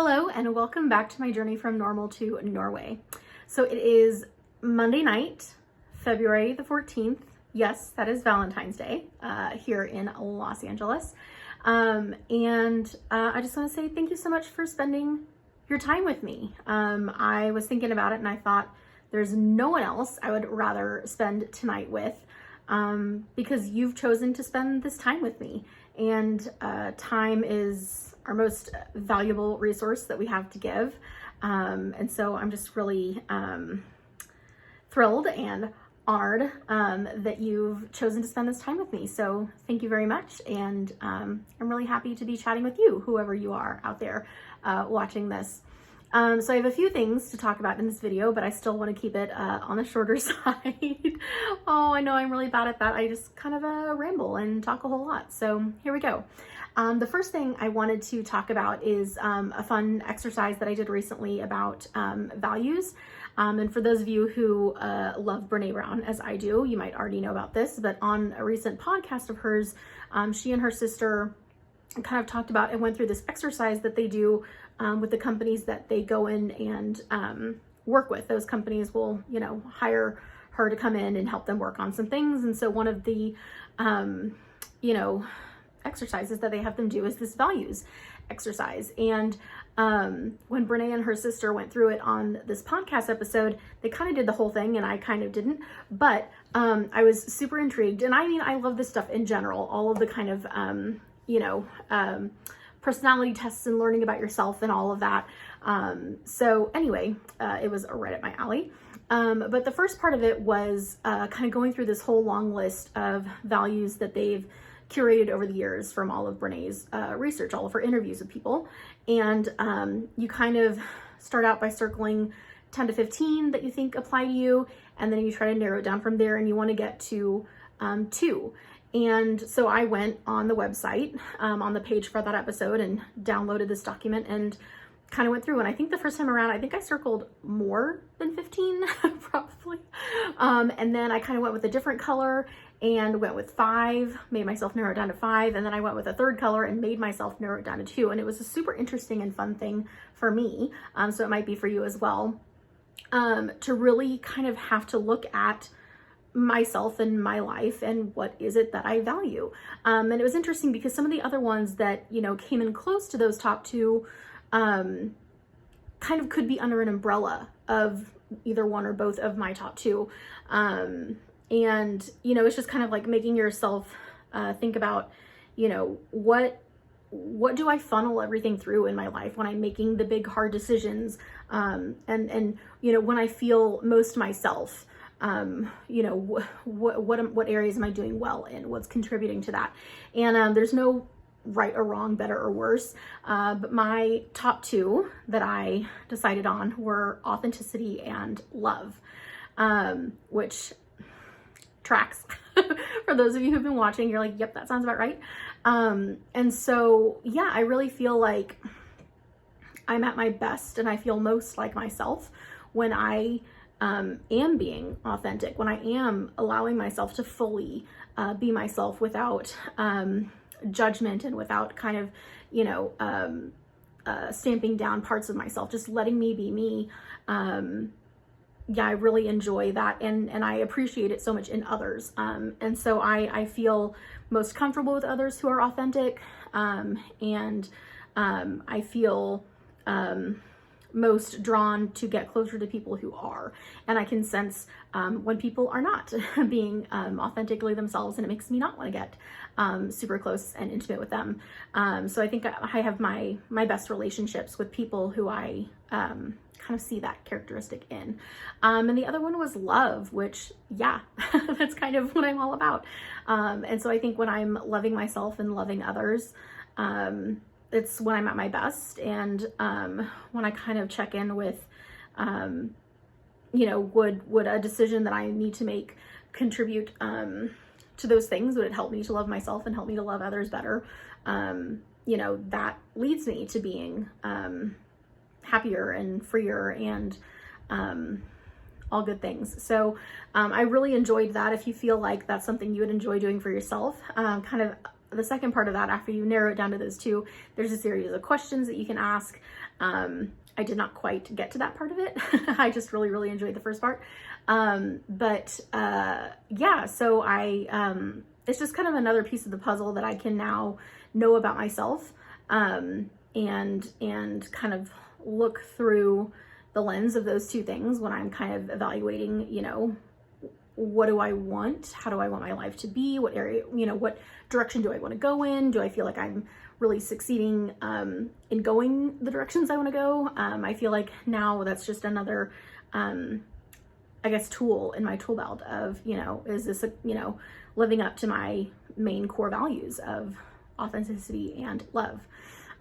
Hello and welcome back to my journey from normal to Norway. So it is Monday night, February the 14th. Yes, that is Valentine's Day here in Los Angeles. I just want to say thank you so much for spending your time with me. I was thinking about it and I thought there's no one else I would rather spend tonight with because you've chosen to spend this time with me. And time is our most valuable resource that we have to give. And so I'm just really thrilled and honored that you've chosen to spend this time with me. So thank you very much. And I'm really happy to be chatting with you, whoever you are out there watching this. So I have a few things to talk about in this video, but I still want to keep it on the shorter side. Oh, I know I'm really bad at that. I just kind of ramble and talk a whole lot. So here we go. The first thing I wanted to talk about is a fun exercise that I did recently about values. And for those of you who love Brene Brown, as I do, you might already know about this, but on a recent podcast of hers, she and her sister kind of talked about and went through this exercise that they do with the companies that they go in and work with. Those companies will, hire her to come in and help them work on some things. And so one of the, exercises that they have them do is this values exercise. And when Brene and her sister went through it on this podcast episode, they kind of did the whole thing and I kind of didn't, but I was super intrigued. And I mean, I love this stuff in general, all of the kind of, personality tests and learning about yourself and all of that. So anyway, it was right up my alley. But the first part of it was kind of going through this whole long list of values that they've curated over the years from all of Brene's research, all of her interviews with people. And you kind of start out by circling 10 to 15 that you think apply to you. And then you try to narrow it down from there and you want to get to 2. And so I went on the website, on the page for that episode and downloaded this document and kind of went through. And I think the first time around, I think I circled more than 15 probably. And then I kind of went with a different color and went with 5, made myself narrow it down to 5. And then I went with a third color and made myself narrow it down to 2. And it was a super interesting and fun thing for me. So it might be for you as well, to really kind of have to look at myself and my life and what is it that I value. And it was interesting because some of the other ones that, came in close to those top 2, kind of could be under an umbrella of either one or both of my top 2. And, it's just kind of like making yourself think about, what do I funnel everything through in my life when I'm making the big hard decisions? And when I feel most myself, what areas am I doing well in? What's contributing to that? And there's no right or wrong, better or worse. But my top 2 that I decided on were authenticity and love, which tracks. For those of you who've been watching, you're like, yep, that sounds about right. And so, yeah, I really feel like I'm at my best and I feel most like myself when I am being authentic, when I am allowing myself to fully be myself without judgment and without kind of, stamping down parts of myself, just letting me be me. Yeah, I really enjoy that and I appreciate it so much in others. And so I feel most comfortable with others who are authentic. And I feel most drawn to get closer to people who are. And I can sense when people are not being authentically themselves, and it makes me not want to get super close and intimate with them. So I think I have my best relationships with people who I kind of see that characteristic in. And the other one was love, which, yeah, that's kind of what I'm all about. And so I think when I'm loving myself and loving others, it's when I'm at my best. And when I kind of check in with, would a decision that I need to make contribute to those things? Would it help me to love myself and help me to love others better? That leads me to being happier and freer and all good things. So I really enjoyed that. If you feel like that's something you would enjoy doing for yourself, kind of the second part of that, after you narrow it down to those two, there's a series of questions that you can ask. I did not quite get to that part of it. I just really, really enjoyed the first part. Yeah, so it's just kind of another piece of the puzzle that I can now know about myself, and kind of look through the lens of those two things when I'm kind of evaluating, you know, what do I want? How do I want my life to be? What area, you know, what direction do I want to go in? Do I feel like I'm really succeeding in going the directions I want to go? I feel like now that's just another, I guess, tool in my tool belt of, you know, is this, you know, living up to my main core values of authenticity and love.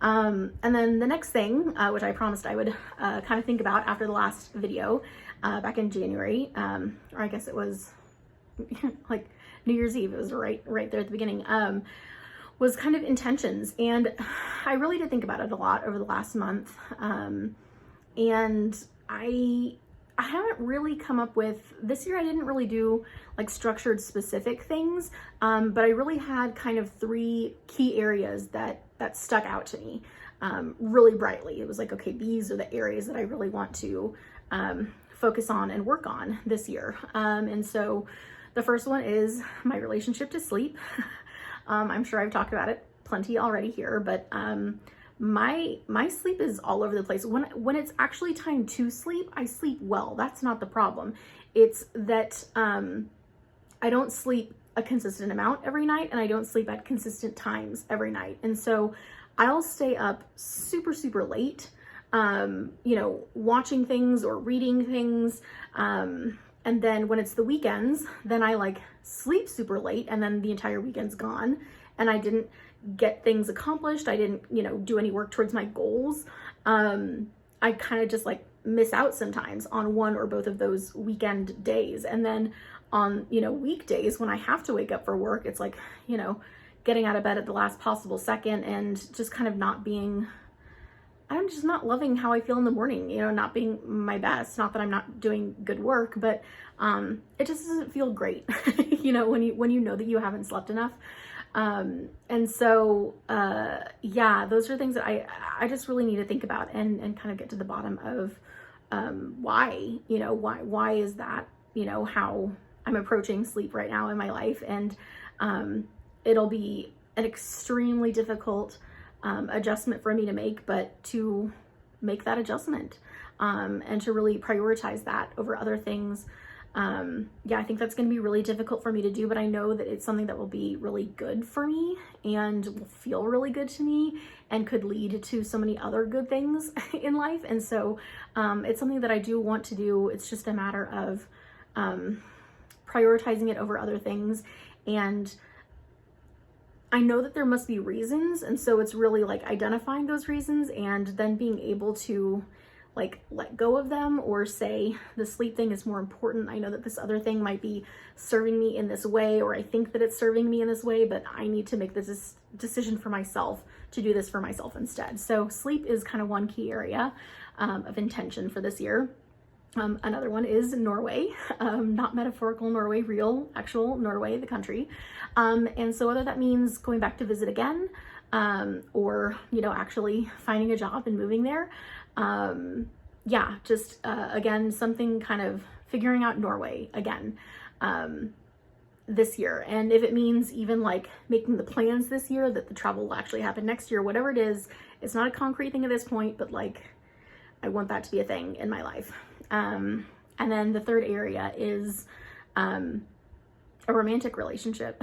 And then the next thing, which I promised I would kind of think about after the last video back in January, or I guess it was like New Year's Eve, it was right there at the beginning, was kind of intentions. And I really did think about it a lot over the last month. And I haven't really come up with, this year I didn't really do like structured specific things, but I really had kind of 3 key areas that stuck out to me really brightly. It was like, okay, these are the areas that I really want to focus on and work on this year. And so the first one is my relationship to sleep. I'm sure I've talked about it plenty already here, but my sleep is all over the place. When it's actually time to sleep, I sleep well. That's not the problem. It's that I don't sleep a consistent amount every night, and I don't sleep at consistent times every night. And so I'll stay up super, super late, you know, watching things or reading things. And then when it's the weekends, then I like sleep super late, and then the entire weekend's gone and I didn't get things accomplished. I didn't, you know, do any work towards my goals. I kind of just like miss out sometimes on one or both of those weekend days. And then on, you know, weekdays when I have to wake up for work, it's like, you know, getting out of bed at the last possible second and just kind of not being, I'm just not loving how I feel in the morning, you know, not being my best. Not that I'm not doing good work, but it just doesn't feel great, you know, when you know that you haven't slept enough. And so, yeah, those are things that I just really need to think about and kind of get to the bottom of, why, you know, why is that, you know, how I'm approaching sleep right now in my life. And, it'll be an extremely difficult, adjustment for me to make, but to make that adjustment, and to really prioritize that over other things. Yeah, I think that's going to be really difficult for me to do, but I know that it's something that will be really good for me and will feel really good to me and could lead to so many other good things in life. And so, it's something that I do want to do. It's just a matter of, prioritizing it over other things. And I know that there must be reasons. And so it's really like identifying those reasons and then being able to like let go of them, or say the sleep thing is more important. I know that this other thing might be serving me in this way, or I think that it's serving me in this way, but I need to make this decision for myself to do this for myself instead. So sleep is kind of one key area of intention for this year. Another one is Norway, not metaphorical Norway, real, actual Norway, the country. And so whether that means going back to visit again, or, you know, actually finding a job and moving there. Yeah, just, again, something kind of figuring out Norway again, this year. And if it means even like making the plans this year that the travel will actually happen next year, whatever it is, it's not a concrete thing at this point, but like, I want that to be a thing in my life. And then the third area is, a romantic relationship,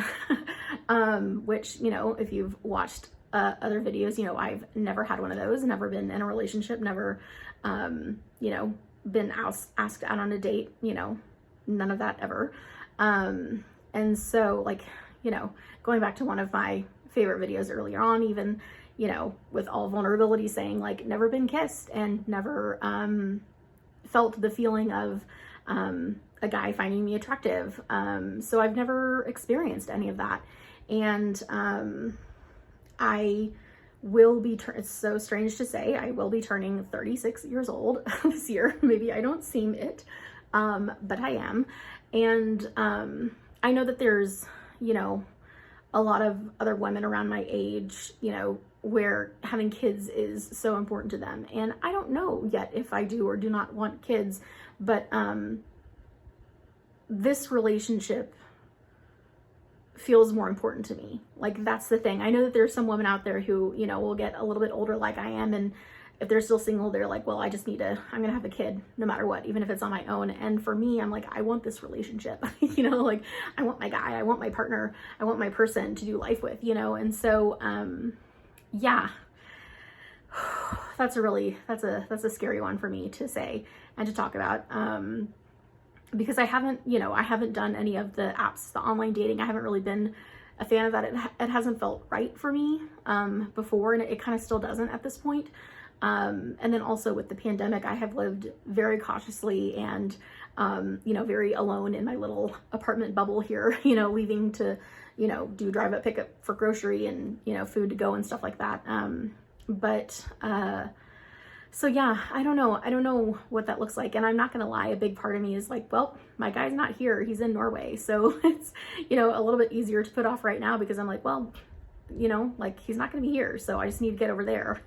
which, you know, if you've watched, other videos, you know, I've never had one of those, never been in a relationship, never, you know, been asked out on a date, you know, none of that ever. And so like, you know, going back to one of my favorite videos earlier on, even, you know, with all vulnerability, saying like never been kissed and never, felt the feeling of, a guy finding me attractive. So I've never experienced any of that. And, I will be, it's so strange to say, I will be turning 36 years old this year. Maybe I don't seem it, but I am. And I know that there's, you know, a lot of other women around my age, you know, where having kids is so important to them. And I don't know yet if I do or do not want kids, but this relationship feels more important to me. Like, that's the thing. I know that there's some women out there who, you know, will get a little bit older like I am, and if they're still single, they're like, well, I'm gonna have a kid no matter what, even if it's on my own. And for me, I'm like, I want this relationship, you know, like, I want my guy, I want my partner, I want my person to do life with, you know? And so, yeah, that's a scary one for me to say and to talk about, because I haven't done any of the apps, the online dating. I haven't really been a fan of that. It hasn't felt right for me, before, and it kind of still doesn't at this point. And then also with the pandemic, I have lived very cautiously and, you know, very alone in my little apartment bubble here, you know, leaving to, you know, do drive up pickup for grocery and, you know, food to go and stuff like that. So yeah, I don't know what that looks like. And I'm not going to lie. A big part of me is like, well, my guy's not here. He's in Norway. So it's, you know, a little bit easier to put off right now because I'm like, well, you know, like, he's not going to be here. So I just need to get over there.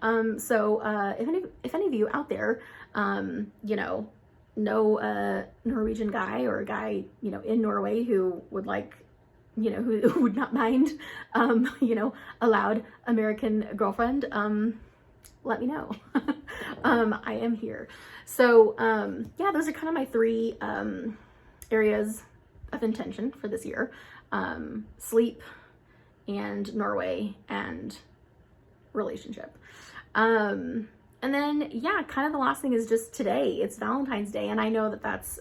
If any of you out there, you know a Norwegian guy or a guy, you know, in Norway who would like, you know, who would not mind, you know, a loud American girlfriend, let me know. I am here. So, yeah, those are kind of my three, areas of intention for this year. Sleep and Norway and relationship. And then, yeah, kind of the last thing is just today. It's Valentine's Day, and I know that that's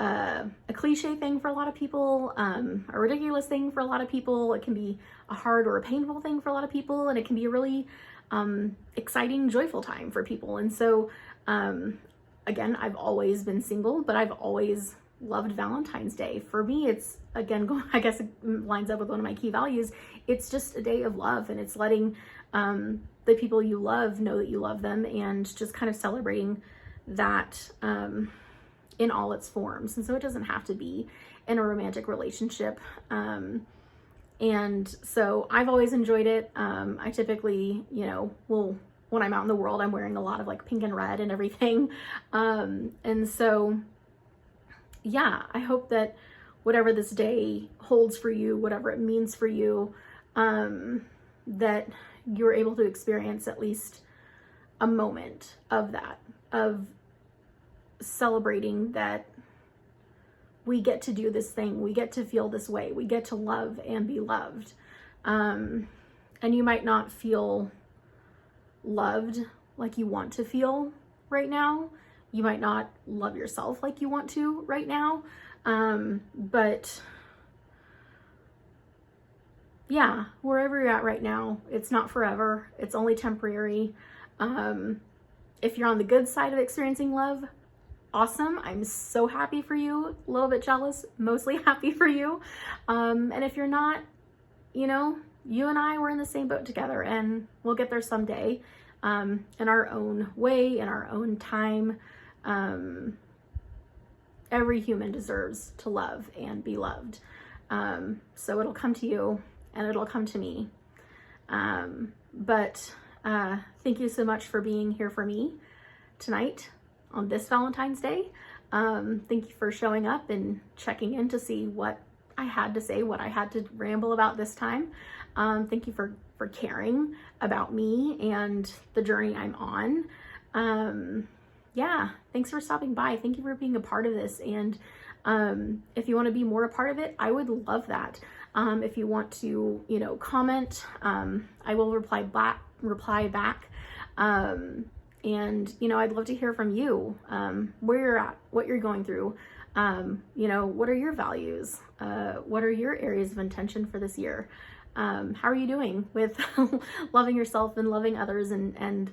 a cliche thing for a lot of people, a ridiculous thing for a lot of people. It can be a hard or a painful thing for a lot of people, and it can be a really exciting, joyful time for people. And so, again, I've always been single, but I've always loved Valentine's Day. For me, it's, again, I guess it lines up with one of my key values. It's just a day of love, and it's letting the people you love know that you love them, and just kind of celebrating that in all its forms. And so it doesn't have to be in a romantic relationship. And so I've always enjoyed it. I typically, you know, when I'm out in the world, I'm wearing a lot of like pink and red and everything. And so, yeah, I hope that whatever this day holds for you, whatever it means for you, that you're able to experience at least a moment of that, of celebrating that we get to do this thing, we get to feel this way, we get to love and be loved. And you might not feel loved like you want to feel right now. You might not love yourself like you want to right now. But yeah, wherever you're at right now, it's not forever. It's only temporary. If you're on the good side of experiencing love, awesome. I'm so happy for you. A little bit jealous, mostly happy for you. And if you're not, you know, you and I, we're in the same boat together, and we'll get there someday, in our own way, in our own time. Every human deserves to love and be loved. So it'll come to you, and it'll come to me. But thank you so much for being here for me tonight on this Valentine's Day. Thank you for showing up and checking in to see what I had to say, what I had to ramble about this time. Thank you for caring about me and the journey I'm on. Yeah, thanks for stopping by. Thank you for being a part of this. And if you want to be more a part of it, I would love that. If you want to, you know, comment, I will reply back. And, you know, I'd love to hear from you, where you're at, what you're going through. You know, what are your values? What are your areas of intention for this year? How are you doing with loving yourself and loving others, and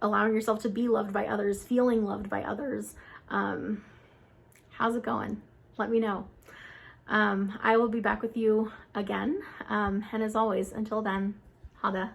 allowing yourself to be loved by others, feeling loved by others? How's it going? Let me know. I will be back with you again. And as always, until then, ha det.